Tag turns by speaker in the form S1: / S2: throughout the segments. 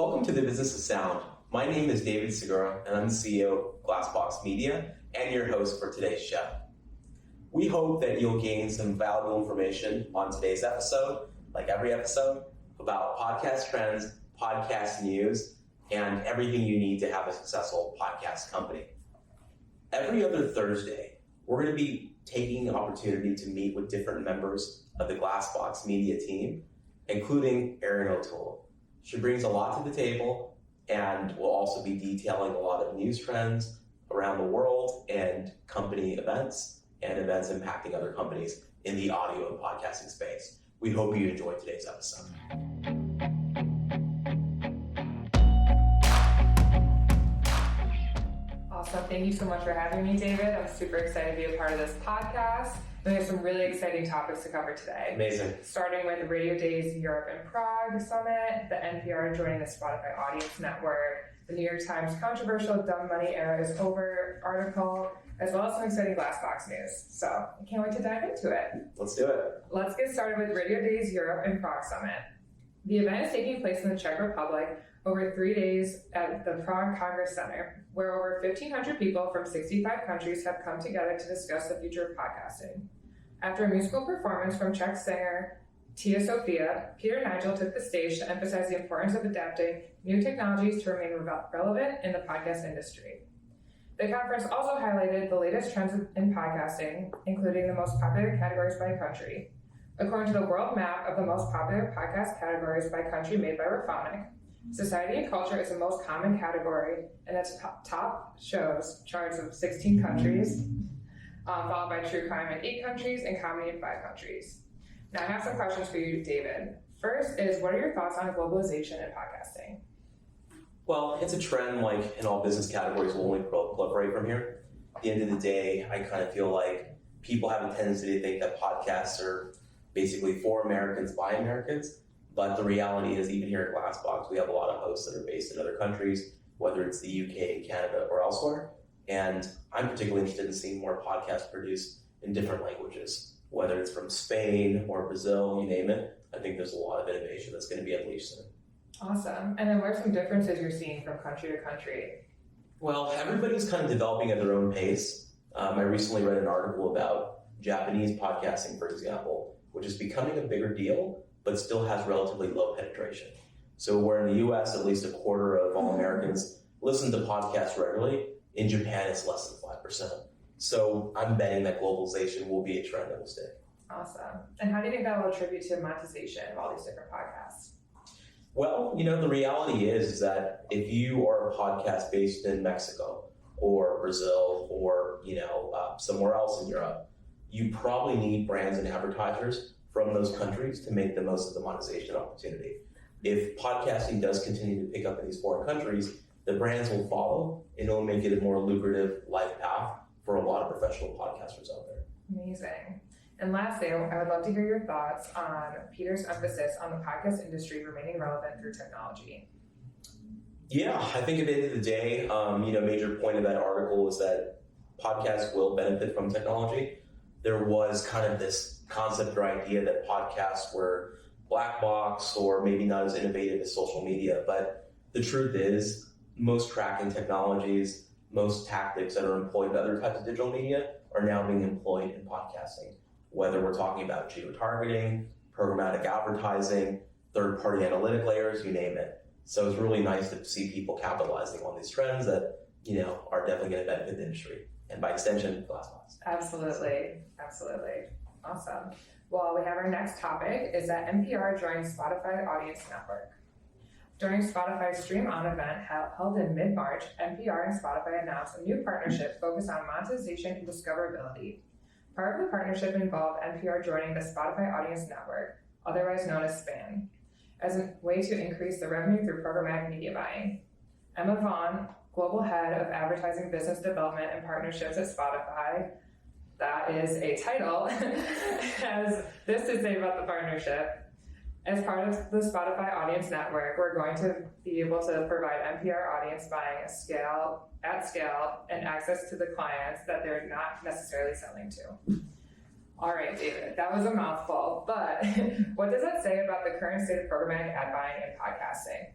S1: Welcome to the Business of Sound. My name is David Segura, and I'm the CEO of Glassbox Media and your host for today's show. We hope that you'll gain some valuable information on today's episode, like every episode, about podcast trends, podcast news, and everything you need to have a successful podcast company. Every other Thursday, we're going to be taking the opportunity to meet with different members of the Glassbox Media team, including Erin O'Toole. She brings a lot to the table and will also be detailing a lot of news trends around the world and company events and events impacting other companies in the audio and podcasting space. We hope you enjoyed today's episode.
S2: Awesome. Thank you so much for having me, David. I'm super excited to be a part of this podcast. We have some really exciting topics to cover today.
S1: Amazing. Starting
S2: with Radio Days Europe and Prague Summit, the NPR joining the Spotify Audience Network, the New York Times controversial Dumb Money Era is Over article, as well as some exciting Glassbox news. So I can't wait to dive into it.
S1: Let's do it.
S2: Let's get started with Radio Days Europe and Prague Summit. The event is taking place in the Czech Republic over 3 days at the Prague Congress Center, where over 1,500 people from 65 countries have come together to discuss the future of podcasting. After a musical performance from Czech singer Tia Sofia, Peter Nigel took the stage to emphasize the importance of adapting new technologies to remain relevant in the podcast industry. The conference also highlighted the latest trends in podcasting, including the most popular categories by country. According to the world map of the most popular podcast categories by country made by Raphonic, society and culture is the most common category, and its top shows charts of 16 countries, followed by true crime in 8 countries and comedy in 5 countries. Now I have some questions for you, David. First is, what are your thoughts on globalization and podcasting?
S1: Well, it's a trend like in all business categories will only proliferate from here. At the end of the day, I kind of feel like people have a tendency to think that podcasts are basically for Americans by Americans. But the reality is, even here at Glassbox, we have a lot of hosts that are based in other countries, whether it's the UK, Canada, or elsewhere. And I'm particularly interested in seeing more podcasts produced in different languages, whether it's from Spain or Brazil, you name it. I think there's a lot of innovation that's going to be unleashed soon.
S2: Awesome. And then what are some differences you're seeing from country to country?
S1: Well, everybody's kind of developing at their own pace. I recently read an article about Japanese podcasting, for example, which is becoming a bigger deal, but still has relatively low penetration. So where in the US, at least a quarter of all Americans listen to podcasts regularly, in Japan, it's less than 5%. So I'm betting that globalization will be a trend that will stay.
S2: Awesome. And how do you think that will attribute to monetization of all these different podcasts?
S1: Well, the reality is that if you are a podcast based in Mexico or Brazil or, somewhere else in Europe, you probably need brands and advertisers from those countries to make the most of the monetization opportunity. If podcasting does continue to pick up in these foreign countries, the brands will follow, and it'll make it a more lucrative life path for a lot of professional podcasters out there.
S2: Amazing. And lastly, I would love to hear your thoughts on Peter's emphasis on the podcast industry remaining relevant through technology.
S1: Yeah, I think at the end of the day, major point of that article is that podcasts will benefit from technology. There was kind of this concept or idea that podcasts were black box or maybe not as innovative as social media, but the truth is, most tracking technologies, most tactics that are employed by other types of digital media are now being employed in podcasting. Whether we're talking about geo-targeting, programmatic advertising, third-party analytic layers, you name it. So it's really nice to see people capitalizing on these trends that, are definitely going to benefit the industry. And by extension, Glassbox.
S2: Absolutely. Awesome. Well, we have our next topic is that NPR joins Spotify Audience Network. During Spotify's Stream On event held in mid-March, NPR and Spotify announced a new partnership focused on monetization and discoverability. Part of the partnership involved NPR joining the Spotify Audience Network, otherwise known as SPAN, as a way to increase the revenue through programmatic media buying. Emma Vaughn, Global Head of Advertising Business Development and Partnerships at Spotify, that is a title, has this to say about the partnership. As part of the Spotify Audience Network, we're going to be able to provide NPR audience buying at scale and access to the clients that they're not necessarily selling to. All right, David, that was a mouthful, but what does that say about the current state of programmatic ad buying and podcasting?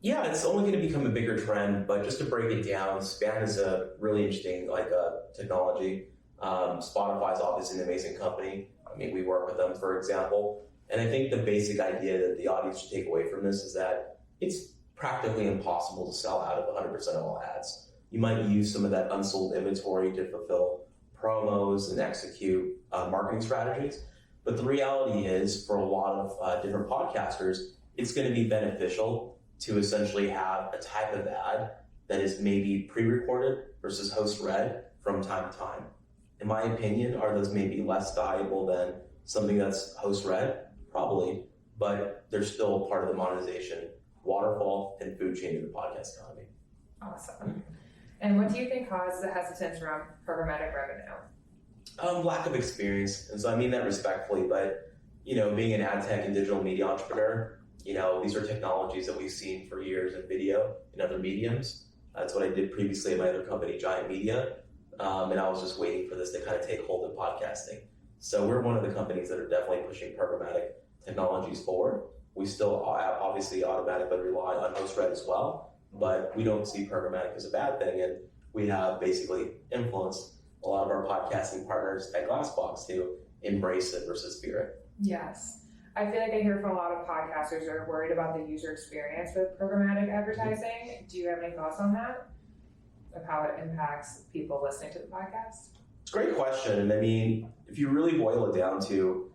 S1: Yeah, it's only going to become a bigger trend, but just to break it down, SPAN is a really interesting technology. Spotify is obviously an amazing company. I mean, we work with them, for example. And I think the basic idea that the audience should take away from this is that it's practically impossible to sell out of 100% of all ads. You might use some of that unsold inventory to fulfill promos and execute marketing strategies. But the reality is, for a lot of different podcasters, it's going to be beneficial to essentially have a type of ad that is maybe pre-recorded versus host-read from time to time. In my opinion, are those maybe less valuable than something that's host-read? Probably, but they're still part of the monetization waterfall and food chain of the podcast economy.
S2: Awesome. And what do you think causes the hesitance around programmatic revenue?
S1: Lack of experience, and so I mean that respectfully, but being an ad tech and digital media entrepreneur, these are technologies that we've seen for years in video and other mediums. That's what I did previously at my other company, Giant Media, and I was just waiting for this to kind of take hold in podcasting. So we're one of the companies that are definitely pushing programmatic technologies forward. We still obviously automatically rely on host-read as well, but we don't see programmatic as a bad thing, and we have basically influenced a lot of our podcasting partners at Glassbox to embrace it versus fear it.
S2: Yes. I feel like I hear from a lot of podcasters are worried about the user experience with programmatic advertising. Do you have any thoughts on that? Of how it impacts people listening to the podcast?
S1: It's a great question. And I mean, if you really boil it down to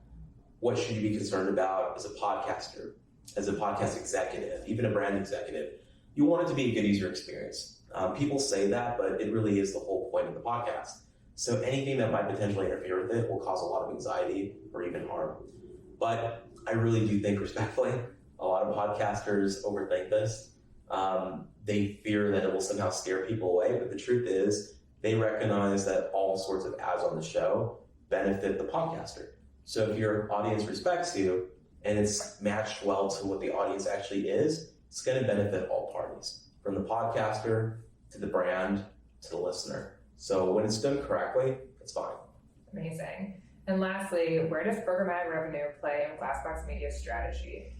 S1: what should you be concerned about as a podcaster, as a podcast executive, even a brand executive, you want it to be a good user experience. People say that, but it really is the whole point of the podcast. So anything that might potentially interfere with it will cause a lot of anxiety or even harm. But I really do think, respectfully, a lot of podcasters overthink this. They fear that it will somehow scare people away, but the truth is they recognize that all sorts of ads on the show benefit the podcaster. So if your audience respects you and it's matched well to what the audience actually is, it's going to benefit all parties, from the podcaster to the brand to the listener. So when it's done correctly, it's fine.
S2: Amazing. And lastly, where does programmatic revenue play in Glassbox Media's strategy?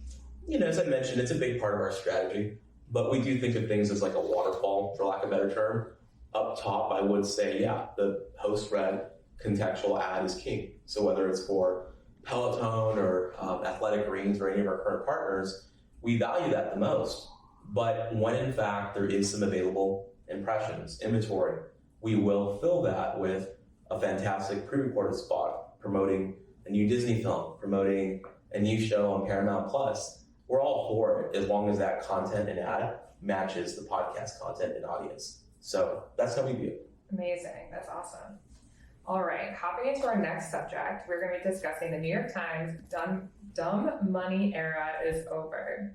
S1: As I mentioned, it's a big part of our strategy, but we do think of things as like a waterfall, for lack of a better term. Up top, I would say, the host-read contextual ad is king. So whether it's for Peloton or Athletic Greens or any of our current partners, we value that the most. But when in fact there is some available impressions, inventory, we will fill that with a fantastic pre-recorded spot promoting a new Disney film, promoting a new show on Paramount Plus. We're all for it as long as that content and ad matches the podcast content and audience. So that's how we view it.
S2: Amazing. That's awesome. All right. Hopping into our next subject, we're going to be discussing the New York Times dumb money era is over.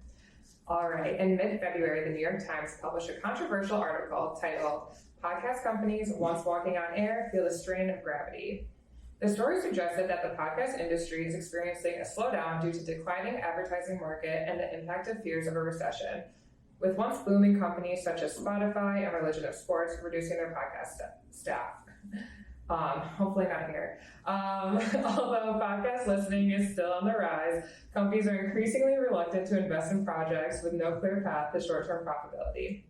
S2: All right. In mid-February, the New York Times published a controversial article titled "Podcast Companies Once Walking on Air Feel the Strain of Gravity." The story suggested that the podcast industry is experiencing a slowdown due to declining advertising market and the impact of fears of a recession, with once booming companies such as Spotify and Religion of Sports reducing their podcast staff. Hopefully not here. Although podcast listening is still on the rise, companies are increasingly reluctant to invest in projects with no clear path to short-term profitability.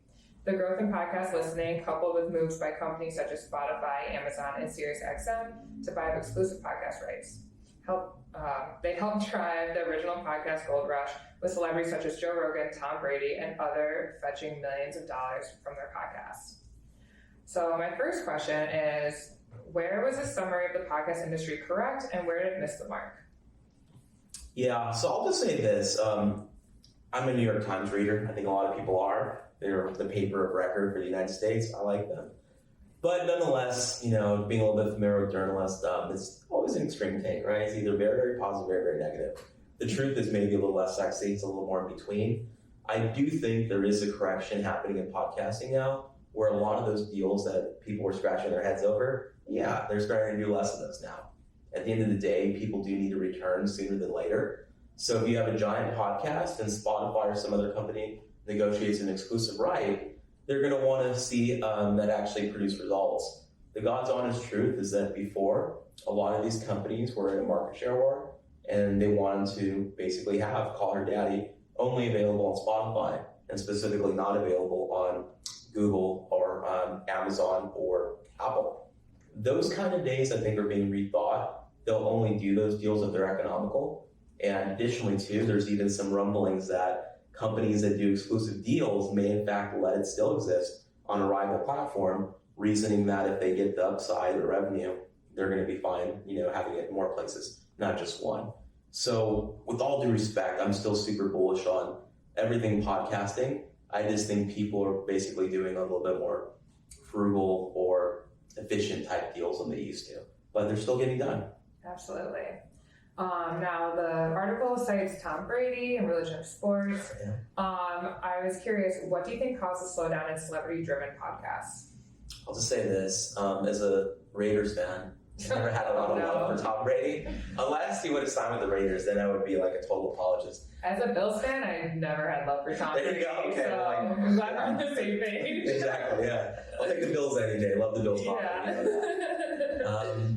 S2: The growth in podcast listening, coupled with moves by companies such as Spotify, Amazon, and SiriusXM to buy up exclusive podcast rights, they helped drive the original podcast gold rush, with celebrities such as Joe Rogan, Tom Brady, and other fetching millions of dollars from their podcasts. So my first question is, where was the summary of the podcast industry correct, and where did it miss the mark?
S1: Yeah, so I'll just say this. I'm a New York Times reader. I think a lot of people are. They're the paper of record for the United States. I like them. But nonetheless, being a little bit familiar with journalists, it's always an extreme take, right? It's either very, very positive, very, very negative. The truth is maybe a little less sexy. It's a little more in between. I do think there is a correction happening in podcasting now, where a lot of those deals that people were scratching their heads over, they're starting to do less of those now. At the end of the day, people do need a return sooner than later. So if you have a giant podcast and Spotify or some other company negotiates an exclusive right, they're going to want to see that actually produce results. The God's honest truth is that before, a lot of these companies were in a market share war, and they wanted to basically have call her daddy only available on Spotify and specifically not available on Google or Amazon or Apple. Those kind of days, I think, are being rethought. They'll only do those deals if they're economical. And additionally, too, there's even some rumblings that companies that do exclusive deals may, in fact, let it still exist on a rival platform, reasoning that if they get the upside or revenue, they're going to be fine, having it in more places, not just one. So with all due respect, I'm still super bullish on everything podcasting. I just think people are basically doing a little bit more frugal or efficient type deals than they used to, but they're still getting done.
S2: Absolutely. Now, the article cites Tom Brady and religion of sports.
S1: Yeah.
S2: I was curious, what do you think caused the slowdown in celebrity-driven podcasts?
S1: I'll just say this, as a Raiders fan, I've never had a lot of love for Tom Brady. Unless he would have signed with the Raiders, then I would be like a total apologist.
S2: As a Bills fan, I've never had love for Tom Brady.
S1: There you go, okay.
S2: So I'm glad we're on the same page.
S1: Exactly, yeah. I'll take the Bills any day. Love the Bills.
S2: Yeah.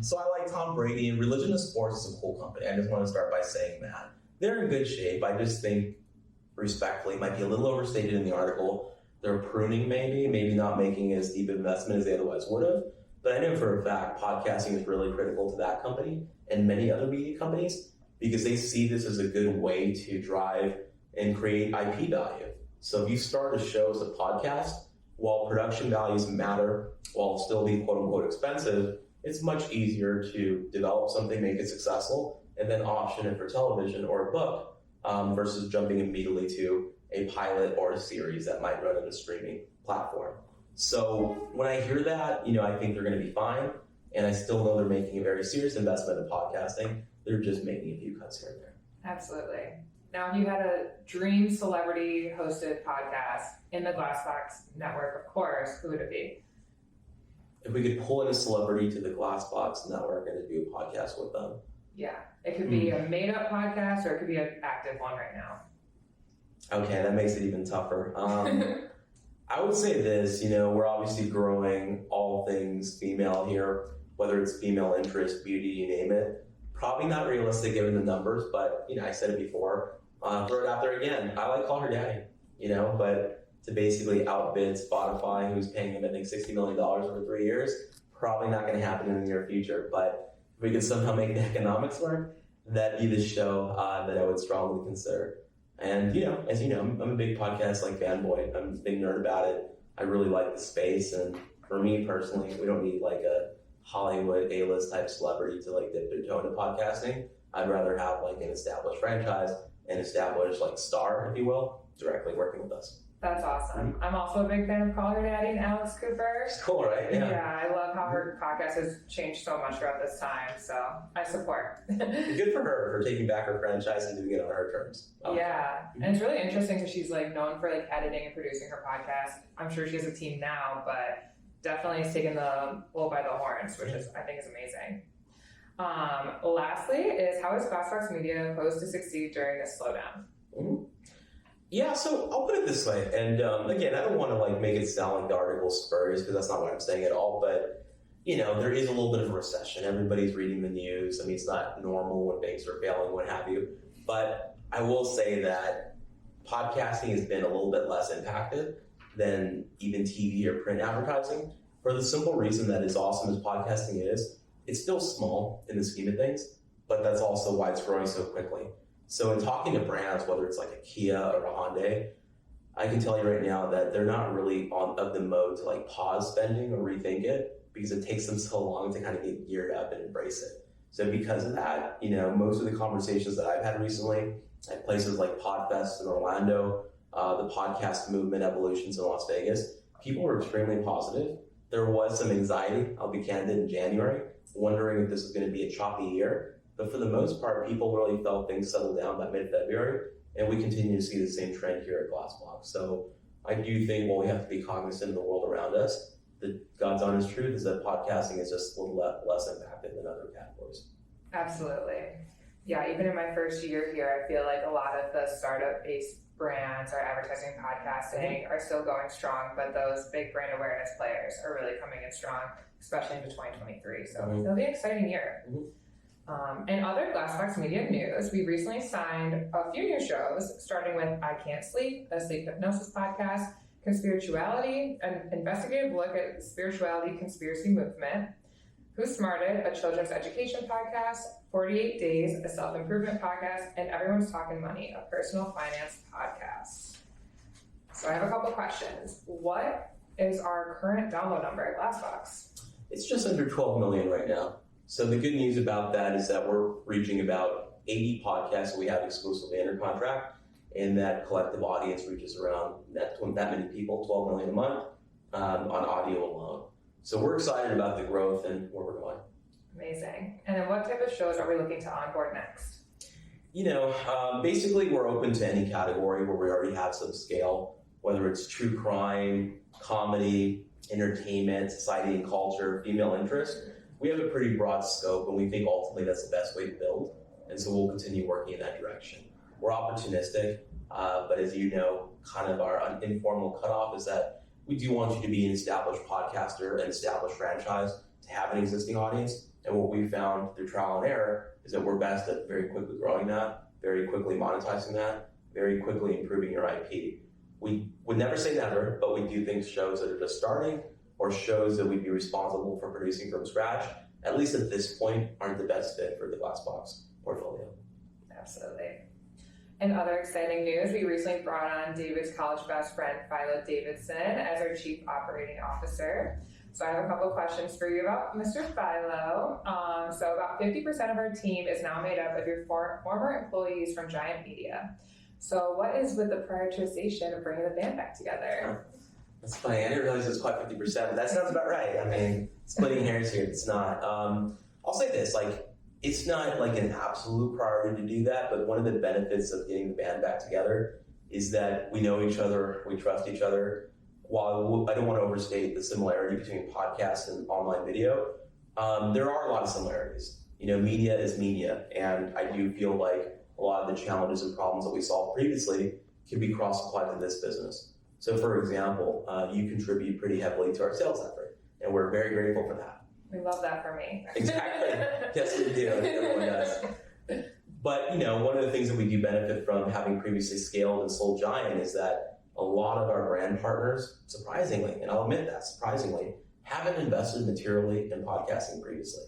S1: So I like Tom Brady, and Religion of Sports is a cool company. I just want to start by saying that. They're in good shape. I just think, respectfully, it might be a little overstated in the article. They're pruning maybe not making as deep investment as they otherwise would have. But I know for a fact podcasting is really critical to that company and many other media companies because they see this as a good way to drive and create IP value. So if you start a show as a podcast, while production values matter, while still be quote unquote expensive, it's much easier to develop something, make it successful, and then option it for television or a book versus jumping immediately to a pilot or a series that might run on a streaming platform. So when I hear that, I think they're going to be fine. And I still know they're making a very serious investment in podcasting. They're just making a few cuts here and there.
S2: Absolutely. Now, if you had a dream celebrity hosted podcast in the Glassbox network, of course, who would it be?
S1: If we could pull in a celebrity to the Glassbox network and do a podcast with them.
S2: Yeah. It could be a made-up podcast or it could be an active one right now.
S1: Okay, that makes it even tougher. I would say this, we're obviously growing all things female here, whether it's female interest, beauty, you name it. Probably not realistic given the numbers, but, I said it before. Throw it out there again. I like Call Her Daddy, but to basically outbid Spotify, who's paying him, I think, $60 million over 3 years, probably not going to happen in the near future. But if we could somehow make the economics work, that'd be the show that I would strongly consider. And, as you know, I'm a big podcast fanboy. I'm a big nerd about it. I really like the space. And for me personally, we don't need a Hollywood A-list type celebrity to dip their toe into podcasting. I'd rather have an established franchise, an established star, if you will, directly working with us.
S2: That's awesome. I'm also a big fan of Call Her Daddy and Alex Cooper.
S1: It's cool, right?
S2: Yeah, I love how her podcast has changed so much throughout this time, so I support.
S1: Good for her for taking back her franchise and doing it on her terms.
S2: Yeah, and it's really interesting because she's known for editing and producing her podcast. I'm sure she has a team now, but definitely has taken the bull by the horns, which I think is amazing. Lastly is, how is Glassbox Media posed to succeed during this slowdown?
S1: Mm-hmm. Yeah, so I'll put it this way, and again, I don't want to make it sound like the article spurious because that's not what I'm saying at all. But there is a little bit of a recession. Everybody's reading the news. I mean, it's not normal when banks are failing, what have you. But I will say that podcasting has been a little bit less impacted than even TV or print advertising for the simple reason that as awesome as podcasting is, it's still small in the scheme of things, but that's also why it's growing so quickly. So in talking to brands, whether it's a Kia or a Hyundai, I can tell you right now that they're not really of the mode to pause spending or rethink it because it takes them so long to kind of get geared up and embrace it. So because of that, most of the conversations that I've had recently at places like Podfest in Orlando, the podcast movement evolutions in Las Vegas, people were extremely positive. There was some anxiety, I'll be candid, in January, wondering if this was going to be a choppy year. But for the most part, people really felt things settled down by mid-February, and we continue to see the same trend here at Glassbox. So I do think while we have to be cognizant of the world around us, the God's honest truth is that podcasting is just a little less impacted than other categories.
S2: Absolutely. Yeah, even in my first year here, I feel like a lot of the startup-based brands are advertising podcasting are still going strong, but those big brand awareness players are really coming in strong, especially into 2023. So it'll be an exciting year. In other Glassbox Media news, we recently signed a few new shows, starting with I Can't Sleep, a sleep hypnosis podcast, Conspirituality, an investigative look at the spirituality conspiracy movement, Who Smarted, a children's education podcast, 48 Days, a self-improvement podcast, and Everyone's Talking Money, a personal finance podcast. So I have a couple questions. What is our current download number at Glassbox?
S1: It's just under 12 million right now. So the good news about that is that we're reaching about 80 podcasts that we have exclusively under contract, and that collective audience reaches around that many people, 12 million a month on audio alone. So we're excited about the growth and where we're going.
S2: Amazing. And then what type of shows are we looking to onboard next?
S1: Basically we're open to any category where we already have some scale, whether it's true crime, comedy, entertainment, society and culture, female interest. We have a pretty broad scope, and we think ultimately that's the best way to build. And so we'll continue working in that direction. We're opportunistic, but as you know, kind of our informal cutoff is that we do want you to be an established podcaster and established franchise to have an existing audience. And what we found through trial and error is that we're best at very quickly growing that, very quickly monetizing that, very quickly improving your IP. We would never say never, but we do think shows that are just starting or shows that we'd be responsible for producing from scratch, at least at this point, aren't the best fit for the Glassbox portfolio.
S2: Absolutely. In other exciting news, we recently brought on David's college best friend, Philo Davidson, as our Chief Operating Officer. So I have a couple questions for you about Mr. Philo. So about 50% of our team is now made up of your former employees from Giant Media. So what is with the prioritization of bringing the band back together?
S1: That's funny. I didn't realize it was quite 50%, but that sounds about right. I mean, splitting hairs here, it's not. I'll say this, it's not like an absolute priority to do that, but one of the benefits of getting the band back together is that we know each other, we trust each other. While I don't want to overstate the similarity between podcasts and online video, there are a lot of similarities. Media is media, and I do feel like a lot of the challenges and problems that we solved previously can be cross-applied to this business. So for example, you contribute pretty heavily to our sales effort, and we're very grateful for that.
S2: We love that for me.
S1: Exactly. Yes, we do. Everyone does. But, one of the things that we do benefit from having previously scaled and sold Giant is that a lot of our brand partners, surprisingly, and I'll admit that, surprisingly, haven't invested materially in podcasting previously.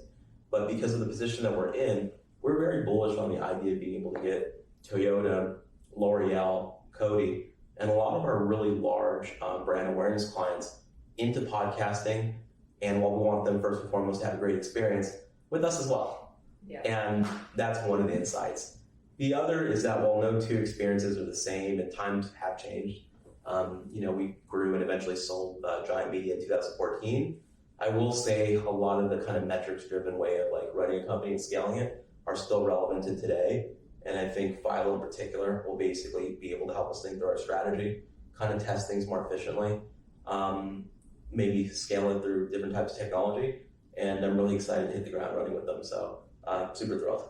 S1: But because of the position that we're in, we're very bullish on the idea of being able to get Toyota, L'Oreal, Coty, and a lot of our really large brand awareness clients into podcasting. And while we want them first and foremost to have a great experience with us as well.
S2: Yeah.
S1: And that's one of the insights. The other is that while no two experiences are the same and times have changed, we grew and eventually sold Giant Media in 2014. I will say a lot of the kind of metrics-driven way of running a company and scaling it are still relevant to today. And I think Philo in particular will basically be able to help us think through our strategy, kind of test things more efficiently, maybe scale it through different types of technology. And I'm really excited to hit the ground running with them. So super thrilled.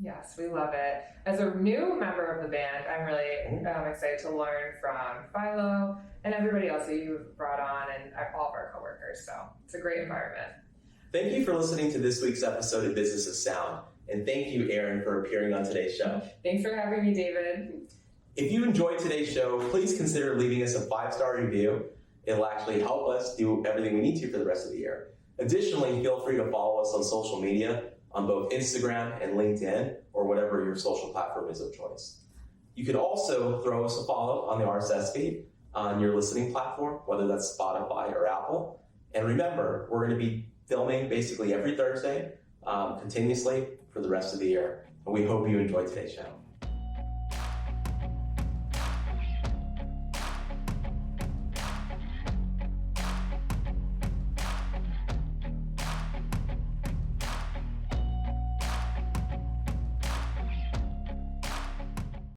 S2: Yes, we love it. As a new member of the band, I'm really excited to learn from Philo and everybody else that you've brought on and all of our coworkers. So it's a great environment.
S1: Thank you for listening to this week's episode of Business of Sound. And thank you, Erin, for appearing on today's show.
S2: Thanks for having me, David.
S1: If you enjoyed today's show, please consider leaving us a 5-star review. It'll actually help us do everything we need to for the rest of the year. Additionally, feel free to follow us on social media on both Instagram and LinkedIn, or whatever your social platform is of choice. You could also throw us a follow on the RSS feed on your listening platform, whether that's Spotify or Apple. And remember, we're going to be filming basically every Thursday, continuously for the rest of the year. And we hope you enjoyed today's show.